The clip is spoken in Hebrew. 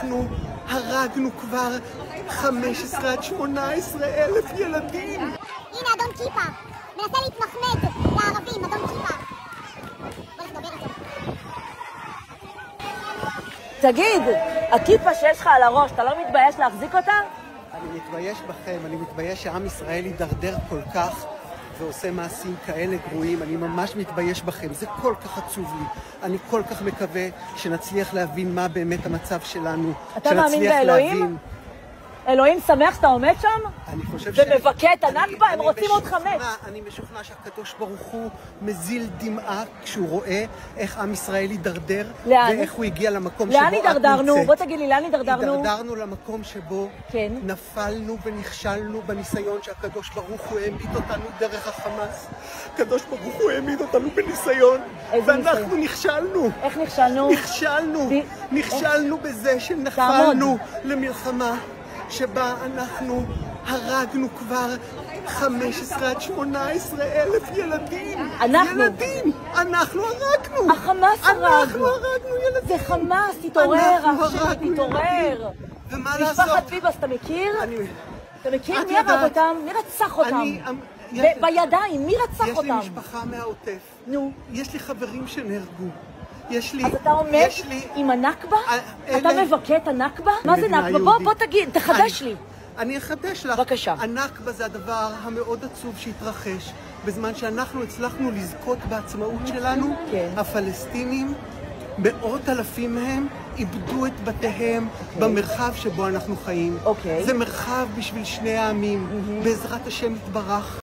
אנחנו הרגנו כבר 15 עד 18 אלף ילדים. הנה אדון כיפה, מנסה להתמחמד לערבים, אדון כיפה. בוא נדבר איתו. תגיד, הכיפה שיש לך על הראש, אתה לא מתבייש להחזיק אותה? אני מתבייש בכם, אני מתבייש שעם ישראל יידרדר כל כך ועושה מעשים כאלה גרועים. אני ממש מתבייש בכם, זה כל כך עצוב לי. אני כל כך מקווה שנצליח להבין מה באמת המצב שלנו. אתה מאמין באלוהים? אלוהים שמח שאתה עומד שם? אני חושב ומבכה את הנכבה, הם רוצים עוד 5. אני משוכנע שהקדוש ברוך הוא מזיל דמעה כשהוא רואה איך עם ישראל יידרדר ואיך הוא הגיע למקום שבו את נמצאת. לאן הידרדרנו? בוא תגיד לי, לאן הידרדרנו? הידרדרנו למקום שבו נפלנו ונכשלנו בניסיון שהקדוש ברוך הוא העמיד אותנו דרך החמאס. הקדוש ברוך הוא העמיד אותנו בניסיון ואנחנו נכשלנו. איך נכשלנו? נכשלנו בזה שנפלנו למלחמה שבה אנחנו הרגנו כבר 15 עד 18 אלף ילדים. אנחנו הרגנו. החמאס הרג. אנחנו הרגנו ילדים. זה חמאס, תתעורר, אחי, תתעורר. ומה לעשות? משפחת ביבס, אתה מכיר? אתה מכיר? מי הרג אותם? מי רצח אותם? בידיים, מי רצח אותם? יש לי משפחה מהעוטף. נו. יש לי חברים שנהרגו. אז אתה עומד עם הנכבה? אתה מבכה את הנכבה? מה זה נכבה? בוא תגיד, תחדש לי. אני אחדש לך. בבקשה. הנכבה זה הדבר המאוד עצוב שהתרחש בזמן שאנחנו הצלחנו לזכות בעצמאות שלנו. הפלסטינים, מאות אלפים מהם, איבדו את בתיהם במרחב שבו אנחנו חיים. זה מרחב בשביל שני העמים. בעזרת השם יתברך.